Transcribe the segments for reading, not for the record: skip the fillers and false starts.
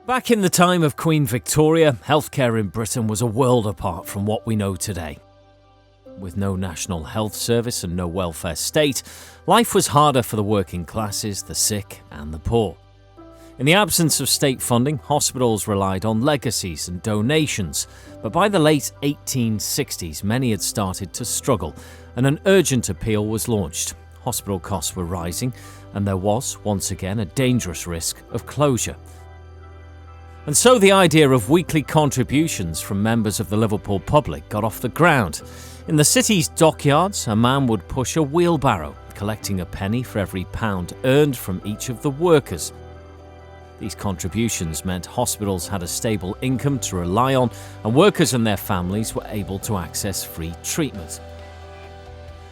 Back in the time of Queen Victoria, healthcare in Britain was a world apart from what we know today. With no national health service and no welfare state, life was harder for the working classes, the sick and the poor. In the absence of state funding, hospitals relied on legacies and donations, but by the late 1860s, many had started to struggle, and an urgent appeal was launched. Hospital costs were rising, and there was, once again, a dangerous risk of closure. And so the idea of weekly contributions from members of the Liverpool public got off the ground. In the city's dockyards, a man would push a wheelbarrow, collecting a penny for every pound earned from each of the workers. These contributions meant hospitals had a stable income to rely on, and workers and their families were able to access free treatment.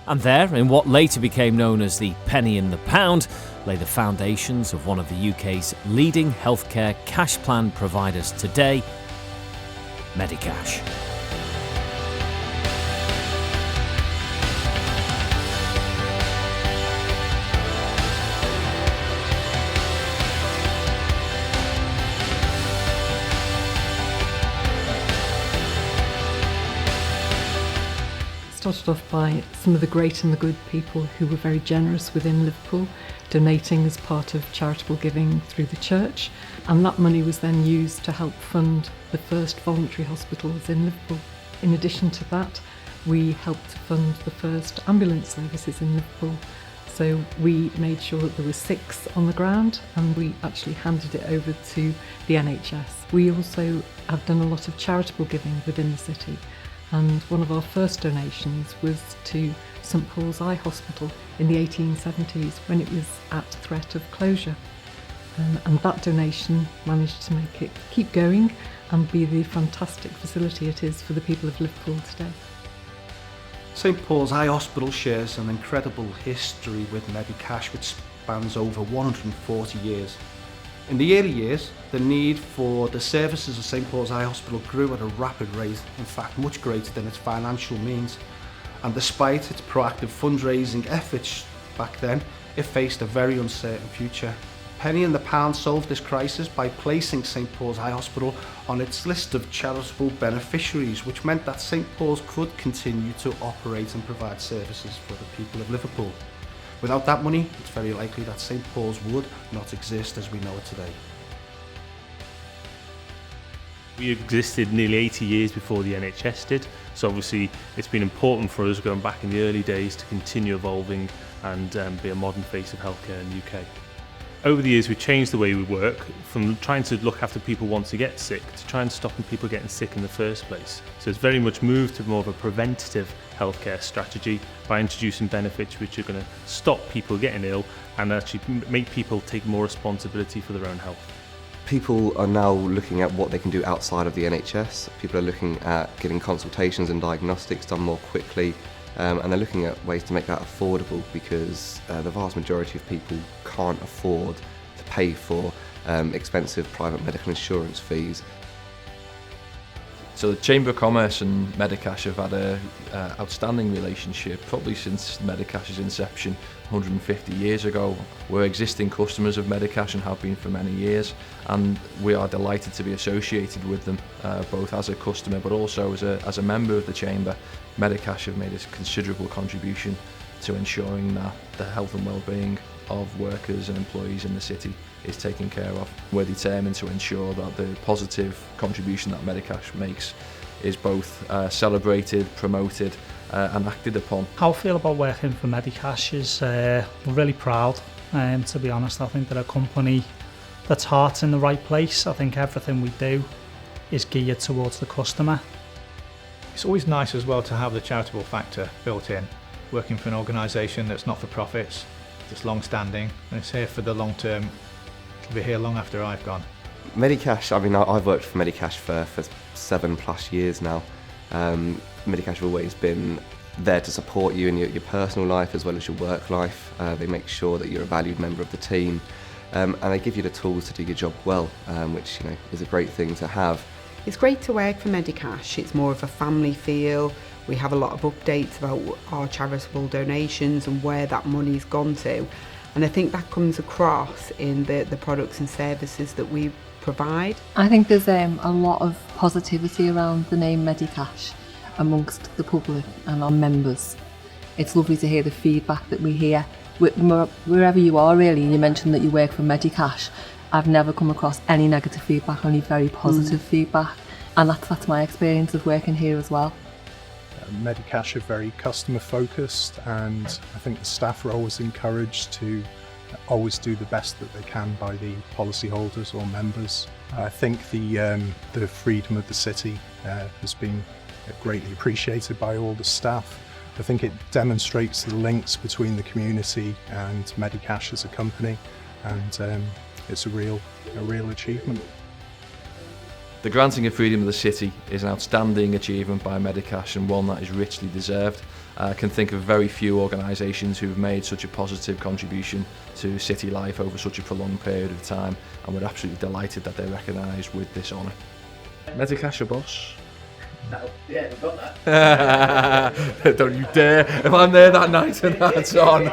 And there, in what later became known as the penny in the pound, lay the foundations of one of the UK's leading healthcare cash plan providers today, Medicash. Started off by some of the great and the good people who were very generous within Liverpool, donating as part of charitable giving through the church, and that money was then used to help fund the first voluntary hospitals in Liverpool. In addition to that, we helped fund the first ambulance services in Liverpool. So we made sure that there were 6 on the ground, and we actually handed it over to the NHS. We also have done a lot of charitable giving within the city. And one of our first donations was to St Paul's Eye Hospital in the 1870s when it was at threat of closure. And that donation managed to make it keep going and be the fantastic facility it is for the people of Liverpool today. St Paul's Eye Hospital shares an incredible history with Medicash, which spans over 140 years. In the early years, the need for the services of St Paul's Eye Hospital grew at a rapid rate, in fact much greater than its financial means. And despite its proactive fundraising efforts back then, it faced a very uncertain future. Penny in the pound solved this crisis by placing St Paul's Eye Hospital on its list of charitable beneficiaries, which meant that St Paul's could continue to operate and provide services for the people of Liverpool. Without that money, it's very likely that St Paul's would not exist as we know it today. We existed nearly 80 years before the NHS did, so obviously it's been important for us going back in the early days to continue evolving and be a modern face of healthcare in the UK. Over the years we've changed the way we work from trying to look after people once they get sick to trying to stop people getting sick in the first place. So it's very much moved to more of a preventative healthcare strategy by introducing benefits which are going to stop people getting ill and actually make people take more responsibility for their own health. People are now looking at what they can do outside of the NHS. People are looking at getting consultations and diagnostics done more quickly, and they're looking at ways to make that affordable because the vast majority of people can't afford to pay for expensive private medical insurance fees. So the Chamber of Commerce and Medicash have had an outstanding relationship probably since Medicash's inception 150 years ago. We're existing customers of Medicash and have been for many years, and we are delighted to be associated with them, both as a customer but also as a member of the Chamber. Medicash have made a considerable contribution to ensuring that the health and well-being of workers and employees in the city is taken care of. We're determined to ensure that the positive contribution that Medicash makes is both celebrated, promoted and acted upon. How I feel about working for Medicash is we're really proud, to be honest. I think they're a company that's heart's in the right place. I think everything we do is geared towards the customer. It's always nice as well to have the charitable factor built in, working for an organisation that's not for profits, it's long-standing, and it's here for the long term. It'll be here long after I've gone. Medicash, I've worked for Medicash for 7+ years now. Medicash have always been there to support you in your personal life as well as your work life. They make sure that you're a valued member of the team, and they give you the tools to do your job well, which is a great thing to have. It's great to work for Medicash. It's more of a family feel. We have a lot of updates about our charitable donations and where that money's gone to. And I think that comes across in the products and services that we provide. I think there's a lot of positivity around the name Medicash amongst the public and our members. It's lovely to hear the feedback that we hear. Wherever you are really, you mentioned that you work for Medicash. I've never come across any negative feedback, only very positive feedback. And that's my experience of working here as well. Medicash are very customer focused, and I think the staff are always encouraged to always do the best that they can by the policyholders or members. I think the freedom of the city has been greatly appreciated by all the staff. I think it demonstrates the links between the community and Medicash as a company, and it's a real achievement. The granting of freedom of the city is an outstanding achievement by Medicash, and one that is richly deserved. I can think of very few organisations who have made such a positive contribution to city life over such a prolonged period of time, and we're absolutely delighted that they're recognised with this honour. Medicash, your boss? No, yeah, we've got that. Don't you dare! If I'm there that night and that's on.